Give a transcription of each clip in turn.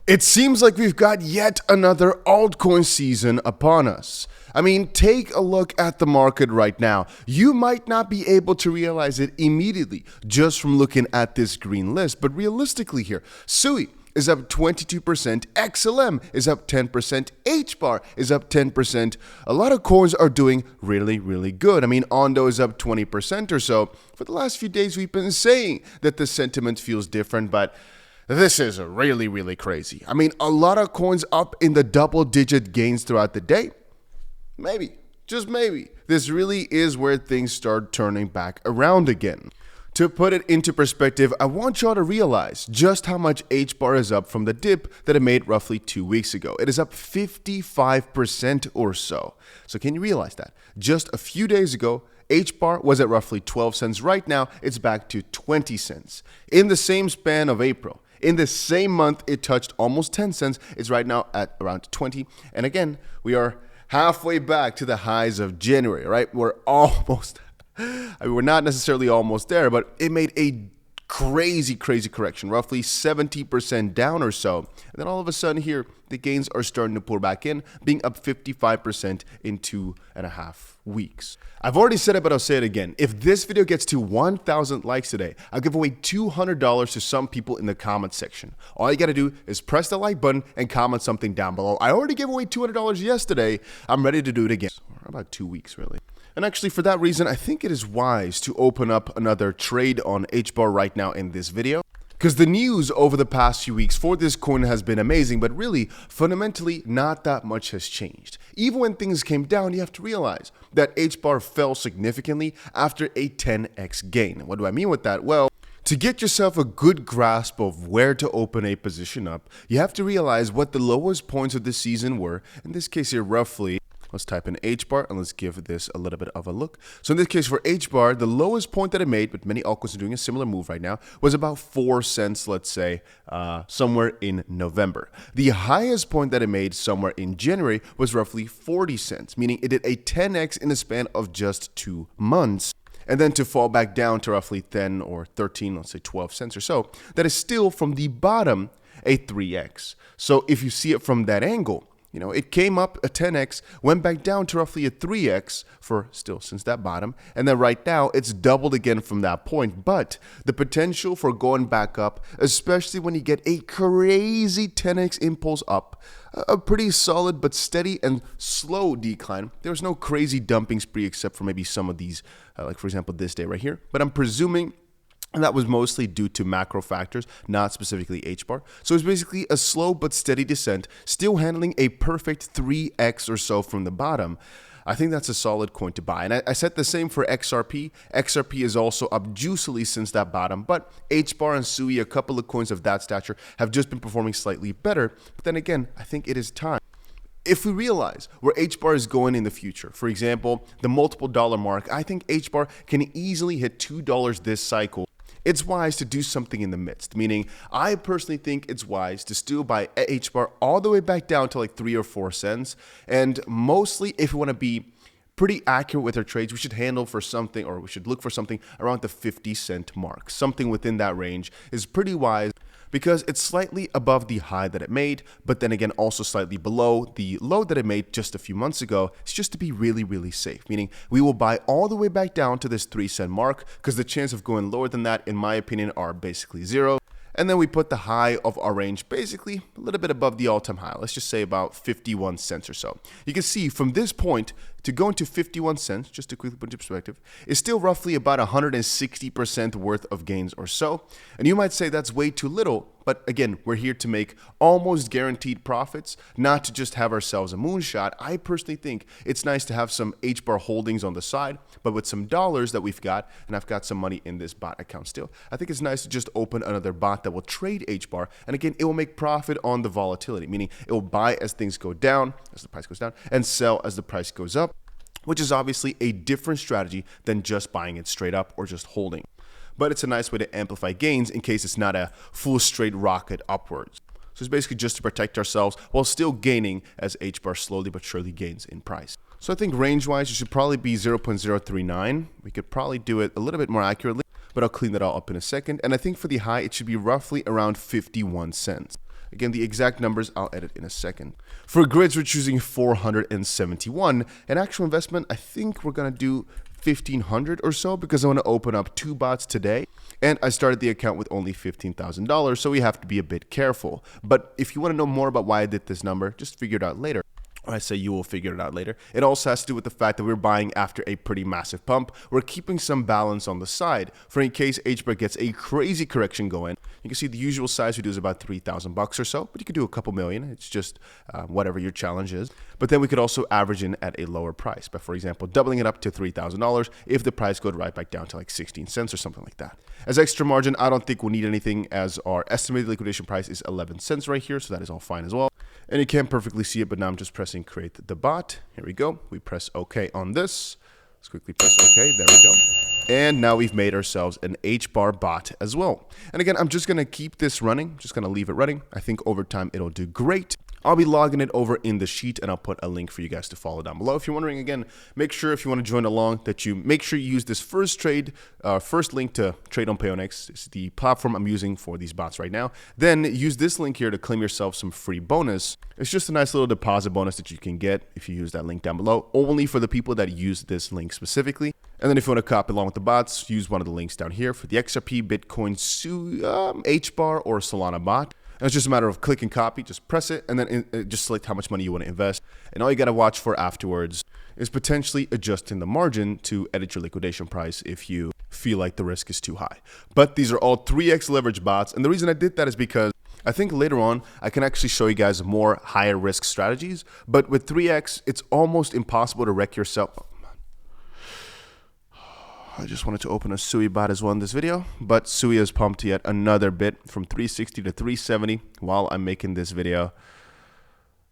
It seems like we've got yet another altcoin season upon us. I mean, take a look at the market right now. You might not be able to realize it immediately just from looking at this green list, but realistically here, SUI is up 22%, XLM is up 10%, HBAR is up 10%. A lot of coins are doing really good. I mean, Ondo is up 20% or so. For the last few days, we've been saying that the sentiment feels different, but this is really crazy. I mean, a lot of coins up in the double-digit gains throughout the day. Maybe, just maybe, this really is where things start turning back around again. To put it into perspective, I want y'all to realize just how much HBAR is up from the dip that it made roughly 2 weeks ago. It is up 55% or so. So can you realize that? Just a few days ago, HBAR was at roughly 12 cents. Right now, it's back to 20 cents. In the same span of April, in the same month, it touched almost 10 cents. It's right now at around 20. And again, we are halfway back to the highs of January, right? We're almost, we're not necessarily almost there, but it made a crazy correction, roughly 70% down or so. And then all of a sudden here, the gains are starting to pour back in, being up 55% in 2.5 weeks. I've already said it, but I'll say it again. If this video gets to 1,000 likes today, I'll give away $200 to some people in the comment section. All you got to do is press the like button and comment something down below. I already gave away $200 yesterday. I'm ready to do it again. About 2 weeks, really. And actually, for that reason, I think it is wise to open up another trade on HBAR right now in this video. Because the news over the past few weeks for this coin has been amazing, but really, fundamentally, not that much has changed. Even when things came down, you have to realize that HBAR fell significantly after a 10x gain. What do I mean with that? Well, to get yourself a good grasp of where to open a position up, you have to realize what the lowest points of the season were. In this case here, roughly, let's type in HBAR and let's give this a little bit of a look. So in this case for HBAR, the lowest point that it made, but many altcoins are doing a similar move right now, was about 4 cents, let's say, somewhere in November. The highest point that it made somewhere in January was roughly 40 cents, meaning it did a 10x in the span of just 2 months. And then to fall back down to roughly 10 or 13, let's say 12 cents or so, that is still from the bottom a 3x. So if you see it from that angle, you know, it came up a 10x, went back down to roughly a 3x for still since that bottom. And then right now it's doubled again from that point. But the potential for going back up, especially when you get a crazy 10x impulse up, a pretty solid but steady and slow decline. There's no crazy dumping spree except for maybe some of these, like for example, this day right here. But I'm presuming and that was mostly due to macro factors, not specifically HBAR. So it's basically a slow but steady descent, still handling a perfect 3x or so from the bottom. I think that's a solid coin to buy. And I said the same for XRP. XRP is also up juicily since that bottom, but HBAR and SUI, a couple of coins of that stature, have just been performing slightly better. But then again, I think it is time. If we realize where HBAR is going in the future, for example, the multiple dollar mark, I think HBAR can easily hit $2 this cycle. It's wise to do something in the midst, meaning I personally think it's wise to still buy HBAR all the way back down to like 3 or 4 cents. And mostly if we want to be pretty accurate with our trades, we should handle for something, or we should look for something around the 50-cent mark. Something within that range is pretty wise because it's slightly above the high that it made, but then again also slightly below the low that it made just a few months ago. It's just to be really safe, meaning we will buy all the way back down to this 3-cent mark because the chance of going lower than that, in my opinion, are basically 0. And then we put the high of our range basically a little bit above the all-time high. Let's just say about 51 cents or so. You can see from this point to go into 51 cents, just to quickly put into perspective, is still roughly about 160% worth of gains or so. And you might say that's way too little, but again, we're here to make almost guaranteed profits, not to just have ourselves a moonshot. I personally think it's nice to have some HBAR holdings on the side, but with some dollars that we've got, and I've got some money in this bot account still, I think it's nice to just open another bot that will trade HBAR. And again, it will make profit on the volatility, meaning it will buy as things go down, as the price goes down, and sell as the price goes up, which is obviously a different strategy than just buying it straight up or just holding. But it's a nice way to amplify gains in case it's not a full straight rocket upwards. So it's basically just to protect ourselves while still gaining as HBAR slowly but surely gains in price. So I think range-wise, it should probably be 0.039. We could probably do it a little bit more accurately, but I'll clean that all up in a second. And I think for the high, it should be roughly around 51 cents. Again, the exact numbers I'll edit in a second. For grids, we're choosing 471. An actual investment, I think we're going to do 1,500 or so because I want to open up 2 bots today. And I started the account with only $15,000, so we have to be a bit careful. But if you want to know more about why I did this number, just figure it out later. I say you will figure it out later. It also has to do with the fact that we're buying after a pretty massive pump. We're keeping some balance on the side for in case HBAR gets a crazy correction going. You can see the usual size we do is about $3,000 or so, but you could do a couple million. It's just whatever your challenge is. But then we could also average in at a lower price. But for example, doubling it up to $3,000 if the price goes right back down to like 16 cents or something like that. As extra margin, I don't think we'll need anything as our estimated liquidation price is 11 cents right here. So that is all fine as well. And you can't perfectly see it, but now I'm just pressing create the bot. Here we go. We press OK on this. Let's quickly press OK. There we go. And now we've made ourselves an HBAR bot as well. And again, I'm just going to keep this running. Just going to leave it running. I think over time it'll do great. I'll be logging it over in the sheet and I'll put a link for you guys to follow down below. If you're wondering, again, make sure if you want to join along that you make sure you use this first link to trade on PayOnX. It's the platform I'm using for these bots right now. Then use this link here to claim yourself some free bonus. It's just a nice little deposit bonus that you can get if you use that link down below, only for the people that use this link specifically. And then if you want to copy along with the bots, use one of the links down here for the XRP, Bitcoin, HBAR, or Solana bot. And it's just a matter of click and copy, just press it, and then just select how much money you want to invest. And all you got to watch for afterwards is potentially adjusting the margin to edit your liquidation price if you feel like the risk is too high. But these are all 3x leverage bots. And the reason I did that is because I think later on, I can actually show you guys more higher risk strategies. But with 3x, it's almost impossible to wreck yourself. I just wanted to open a 𝗬𝗎 bot as well in this video, but 𝗬𝗎 has pumped yet another bit from 360 to 370 while I'm making this video.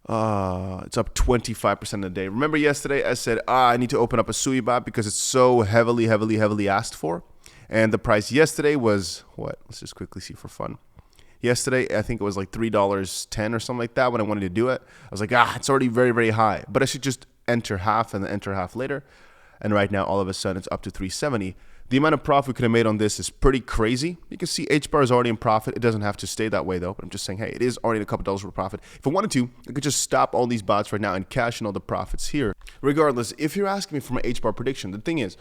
It's up 25% in a day. Remember yesterday I said, I need to open up a 𝗬𝗎 bot because it's so heavily asked for. And the price yesterday was, what? Let's just quickly see for fun. Yesterday, I think it was like $3.10 or something like that when I wanted to do it. I was like, it's already very high, but I should just enter half and then enter half later. And right now, all of a sudden, it's up to 370. The amount of profit we could have made on this is pretty crazy. You can see HBAR is already in profit. It doesn't have to stay that way, though. But I'm just saying, hey, it is already a couple dollars for profit. If I wanted to, I could just stop all these bots right now and cash in all the profits here. Regardless, if you're asking me for my HBAR prediction, the thing is,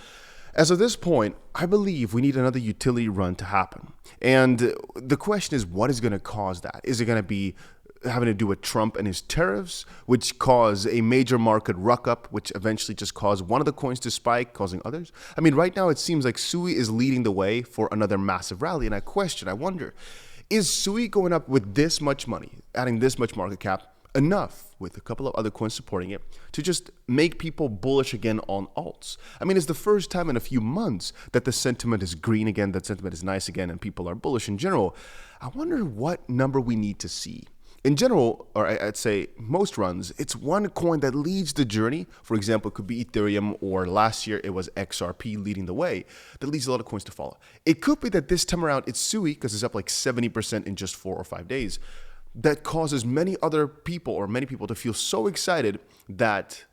as of this point, I believe we need another utility run to happen. And the question is, what is going to cause that? Is it going to be having to do with Trump and his tariffs, which cause a major market ruck up, which eventually just caused one of the coins to spike, causing others? I mean, right now it seems like 𝗬𝗎 is leading the way for another massive rally. And I wonder, is 𝗬𝗎 going up with this much money, adding this much market cap, enough with a couple of other coins supporting it to just make people bullish again on alts? I mean, it's the first time in a few months that the sentiment is green again, that sentiment is nice again, and people are bullish in general. I wonder what number we need to see. In general, or I'd say most runs, it's one coin that leads the journey. For example, it could be Ethereum, or last year it was XRP leading the way. That leads a lot of coins to follow. It could be that this time around it's 𝗬𝗎 because it's up like 70% in just 4 or 5 days. That causes many people to feel so excited that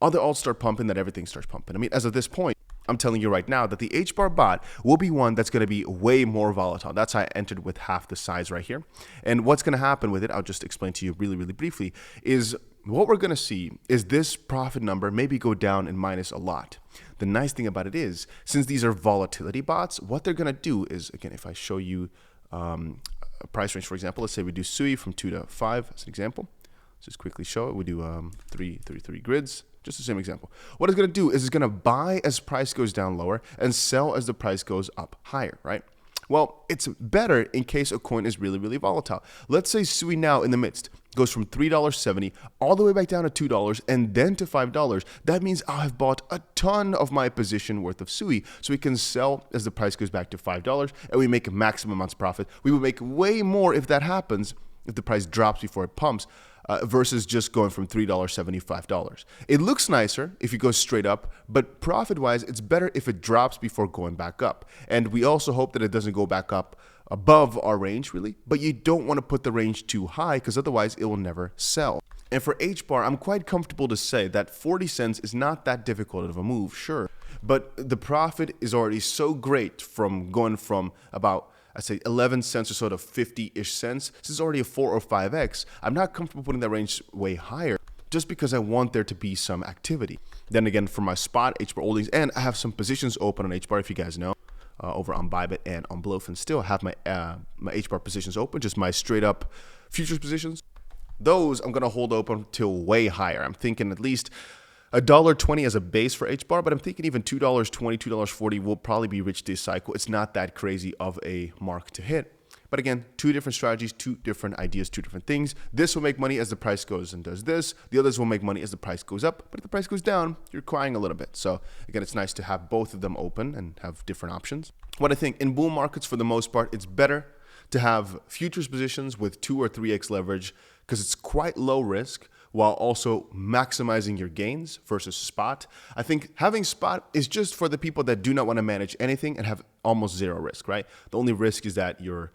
other alts start pumping, that everything starts pumping. I mean, as of this point, I'm telling you right now that the HBAR bot will be one that's going to be way more volatile. That's how I entered with half the size right here. And what's going to happen with it, I'll just explain to you really briefly, is what we're going to see is this profit number maybe go down and minus a lot. The nice thing about it is, since these are volatility bots, what they're going to do is, again, if I show you a price range, for example, let's say we do 𝗬𝗎 from 2 to 5 as an example. Let's just quickly show it. We do 3 grids. Just the same example. What it's going to do is it's going to buy as price goes down lower and sell as the price goes up higher, right? Well, it's better in case a coin is really volatile. Let's say 𝗬𝗎 now in the midst goes from $3.70 all the way back down to $2 and then to $5. That means I'll have bought a ton of my position worth of 𝗬𝗎, so we can sell as the price goes back to $5 and we make maximum amounts of profit. We will make way more if that happens, if the price drops before it pumps. Versus just going from $3.70 to $5. It looks nicer if you go straight up, but profit-wise, it's better if it drops before going back up. And we also hope that it doesn't go back up above our range, really. But you don't want to put the range too high because otherwise it will never sell. And for HBAR, I'm quite comfortable to say that 40 cents is not that difficult of a move, sure. But the profit is already so great from going from about I say 11 cents or so to 50-ish cents. This is already a 4 or 5x. I'm not comfortable putting that range way higher just because I want there to be some activity. Then again, for my spot HBAR holdings, and I have some positions open on HBAR, if you guys know, over on Bybit and on Bluefin. Still have my my HBAR positions open, just my straight up futures positions. Those I'm gonna hold open till way higher. I'm thinking at least $1.20 as a base for HBAR, but I'm thinking even $2.20, $2.40 will probably be reached this cycle. It's not that crazy of a mark to hit. But again, two different strategies, two different ideas, two different things. This will make money as the price goes and does this. The others will make money as the price goes up. But if the price goes down, you're crying a little bit. So again, it's nice to have both of them open and have different options. What I think in bull markets, for the most part, it's better to have futures positions with 2 or 3x leverage because it's quite low risk, while also maximizing your gains versus spot. I think having spot is just for the people that do not want to manage anything and have almost zero risk, right? The only risk is that your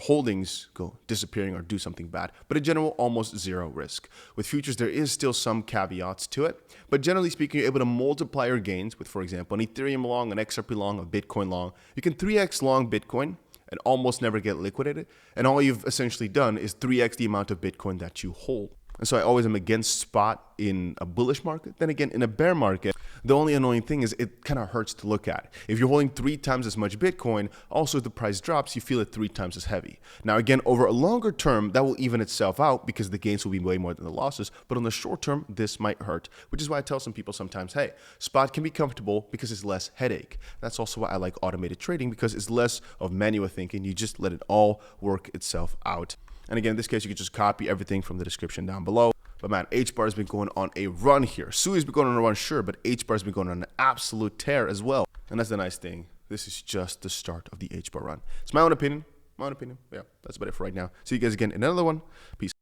holdings go disappearing or do something bad. But in general, almost zero risk. With futures, there is still some caveats to it. But generally speaking, you're able to multiply your gains with, for example, an Ethereum long, an XRP long, a Bitcoin long. You can 3x long Bitcoin and almost never get liquidated. And all you've essentially done is 3x the amount of Bitcoin that you hold. And so I always am against spot in a bullish market. Then again, in a bear market, the only annoying thing is it kind of hurts to look at. If you're holding 3 times as much Bitcoin, also if the price drops, you feel it 3 times as heavy. Now again, over a longer term, that will even itself out because the gains will be way more than the losses. But on the short term, this might hurt, which is why I tell some people sometimes, hey, spot can be comfortable because it's less headache. That's also why I like automated trading, because it's less of manual thinking. You just let it all work itself out. And again, in this case, you can just copy everything from the description down below. But man, HBAR has been going on a run here. SUI's been going on a run, sure, but HBAR has been going on an absolute tear as well. And that's the nice thing. This is just the start of the HBAR run. It's my own opinion. Yeah, that's about it for right now. See you guys again in another one. Peace.